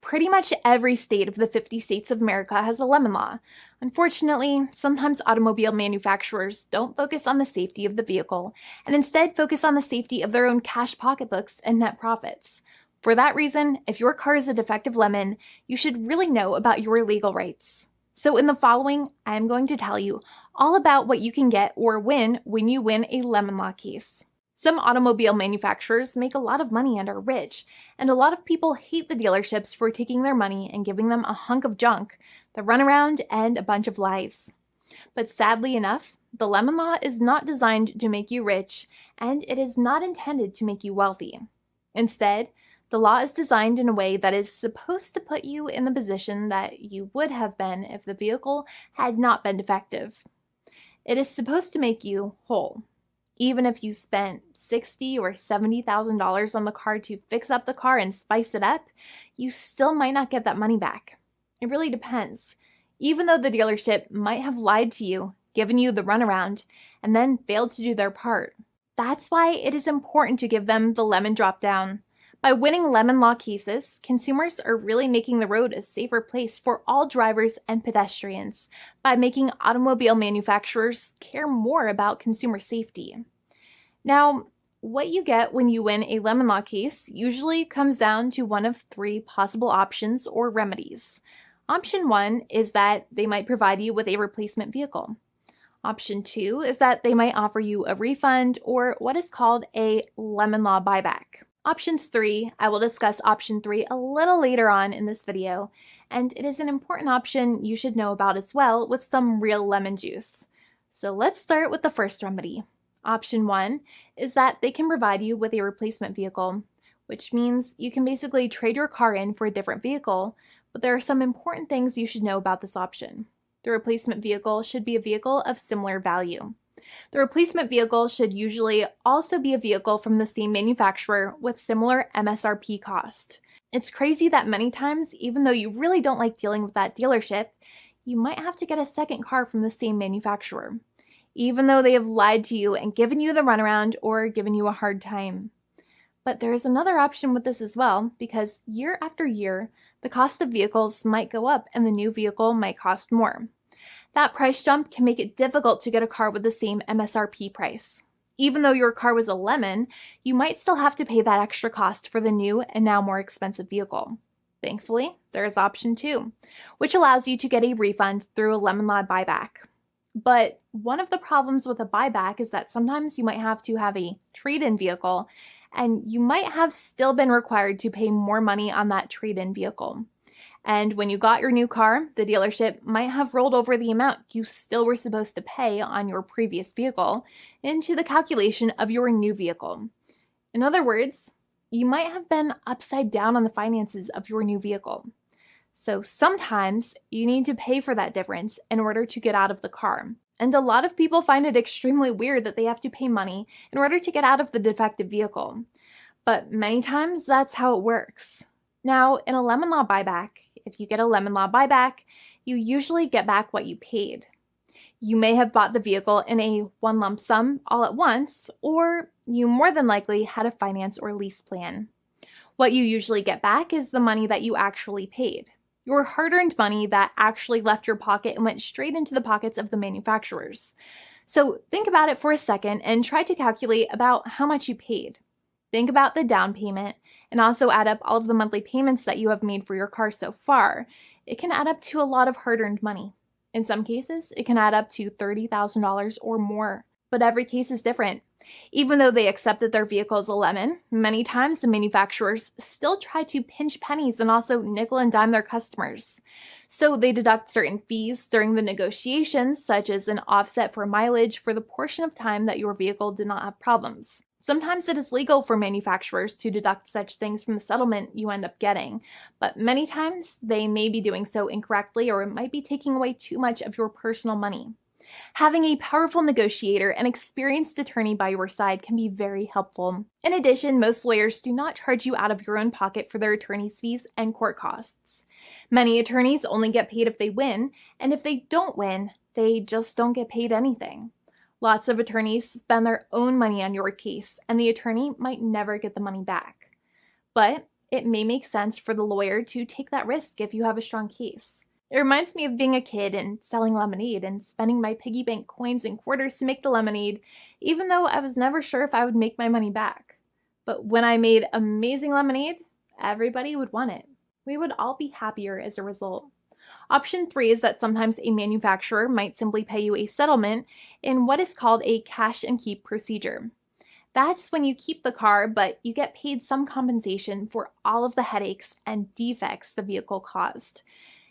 Pretty much every state of the 50 states of America has a lemon law. Unfortunately, sometimes automobile manufacturers don't focus on the safety of the vehicle and instead focus on the safety of their own cash pocketbooks and net profits. For that reason, if your car is a defective lemon, you should really know about your legal rights. So in the following, I am going to tell you all about what you can get or win when you win a lemon law case. Some automobile manufacturers make a lot of money and are rich, and a lot of people hate the dealerships for taking their money and giving them a hunk of junk, the runaround, and a bunch of lies. But sadly enough, the lemon law is not designed to make you rich, and it is not intended to make you wealthy. Instead, the law is designed in a way that is supposed to put you in the position that you would have been if the vehicle had not been defective. It is supposed to make you whole. Even if you spent $60,000 or $70,000 on the car to fix up the car and spice it up, you still might not get that money back. It really depends. Even though the dealership might have lied to you, given you the runaround, and then failed to do their part. That's why it is important to give them the lemon drop down. By winning lemon law cases, consumers are really making the road a safer place for all drivers and pedestrians by making automobile manufacturers care more about consumer safety. Now, what you get when you win a lemon law case usually comes down to one of three possible options or remedies. Option 1 is that they might provide you with a replacement vehicle. Option 2 is that they might offer you a refund or what is called a lemon law buyback. Options 3, I will discuss option 3 a little later on in this video, and it is an important option you should know about as well with some real lemon juice. So let's start with the first remedy. Option 1 is that they can provide you with a replacement vehicle, which means you can basically trade your car in for a different vehicle, but there are some important things you should know about this option. The replacement vehicle should be a vehicle of similar value. The replacement vehicle should usually also be a vehicle from the same manufacturer with similar MSRP cost. It's crazy that many times, even though you really don't like dealing with that dealership, you might have to get a second car from the same manufacturer, even though they have lied to you and given you the runaround or given you a hard time. But there is another option with this as well, because year after year, the cost of vehicles might go up and the new vehicle might cost more. That price jump can make it difficult to get a car with the same MSRP price. Even though your car was a lemon, you might still have to pay that extra cost for the new and now more expensive vehicle. Thankfully, there is option 2, which allows you to get a refund through a lemon law buyback. But one of the problems with a buyback is that sometimes you might have to have a trade-in vehicle, and you might have still been required to pay more money on that trade-in vehicle. And when you got your new car, the dealership might have rolled over the amount you still were supposed to pay on your previous vehicle into the calculation of your new vehicle. In other words, you might have been upside down on the finances of your new vehicle. So sometimes you need to pay for that difference in order to get out of the car. And a lot of people find it extremely weird that they have to pay money in order to get out of the defective vehicle. But many times that's how it works. Now, in a lemon law buyback, if you get a lemon law buyback, you usually get back what you paid. You may have bought the vehicle in a one lump sum all at once, or you more than likely had a finance or lease plan. What you usually get back is the money that you actually paid. Your hard-earned money that actually left your pocket and went straight into the pockets of the manufacturers. So think about it for a second and try to calculate about how much you paid. Think about the down payment and also add up all of the monthly payments that you have made for your car so far. It can add up to a lot of hard-earned money. In some cases, it can add up to $30,000 or more, but every case is different. Even though they accept that their vehicle is a lemon, many times the manufacturers still try to pinch pennies and also nickel and dime their customers. So they deduct certain fees during the negotiations, such as an offset for mileage for the portion of time that your vehicle did not have problems. Sometimes it is legal for manufacturers to deduct such things from the settlement you end up getting, but many times they may be doing so incorrectly or it might be taking away too much of your personal money. Having a powerful negotiator and experienced attorney by your side can be very helpful. In addition, most lawyers do not charge you out of your own pocket for their attorney's fees and court costs. Many attorneys only get paid if they win, and if they don't win, they just don't get paid anything. Lots of attorneys spend their own money on your case, and the attorney might never get the money back. But it may make sense for the lawyer to take that risk if you have a strong case. It reminds me of being a kid and selling lemonade and spending my piggy bank coins and quarters to make the lemonade, even though I was never sure if I would make my money back. But when I made amazing lemonade, everybody would want it. We would all be happier as a result. Option 3 is that sometimes a manufacturer might simply pay you a settlement in what is called a cash and keep procedure. That's when you keep the car, but you get paid some compensation for all of the headaches and defects the vehicle caused.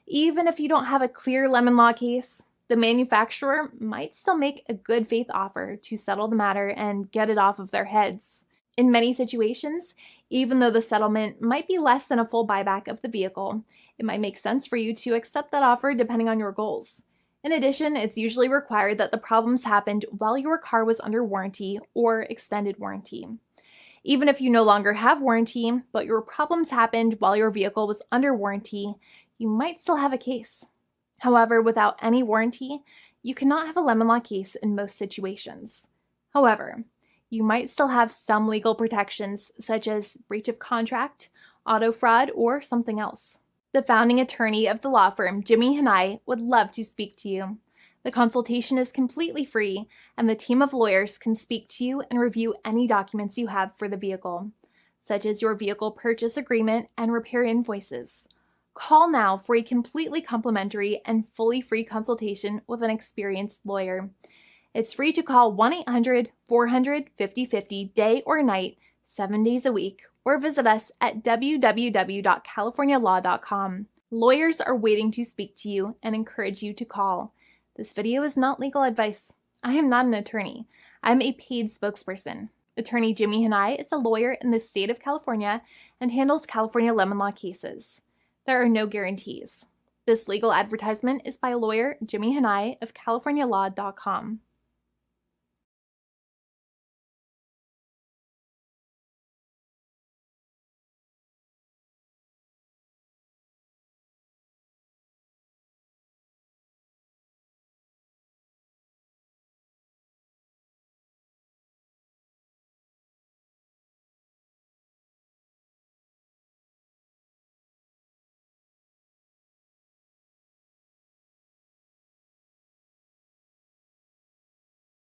Even if you don't have a clear lemon law case, the manufacturer might still make a good faith offer to settle the matter and get it off of their heads. In many situations, even though the settlement might be less than a full buyback of the vehicle, it might make sense for you to accept that offer depending on your goals. In addition, it's usually required that the problems happened while your car was under warranty or extended warranty. Even if you no longer have warranty, but your problems happened while your vehicle was under warranty, you might still have a case. However, without any warranty, you cannot have a lemon law case in most situations. However, you might still have some legal protections such as breach of contract, auto fraud, or something else. The founding attorney of the law firm, Jimmy and I, would love to speak to you. The consultation is completely free, and the team of lawyers can speak to you and review any documents you have for the vehicle, such as your vehicle purchase agreement and repair invoices. Call now for a completely complimentary and fully free consultation with an experienced lawyer. It's free to call 1-800-400-5050 day or night, 7 days a week, or visit us at www.californialaw.com. Lawyers are waiting to speak to you and encourage you to call. This video is not legal advice. I am not an attorney. I'm a paid spokesperson. Attorney Jimmy Hanai is a lawyer in the state of California and handles California lemon law cases. There are no guarantees. This legal advertisement is by lawyer Jimmy Hanai of CaliforniaLaw.com.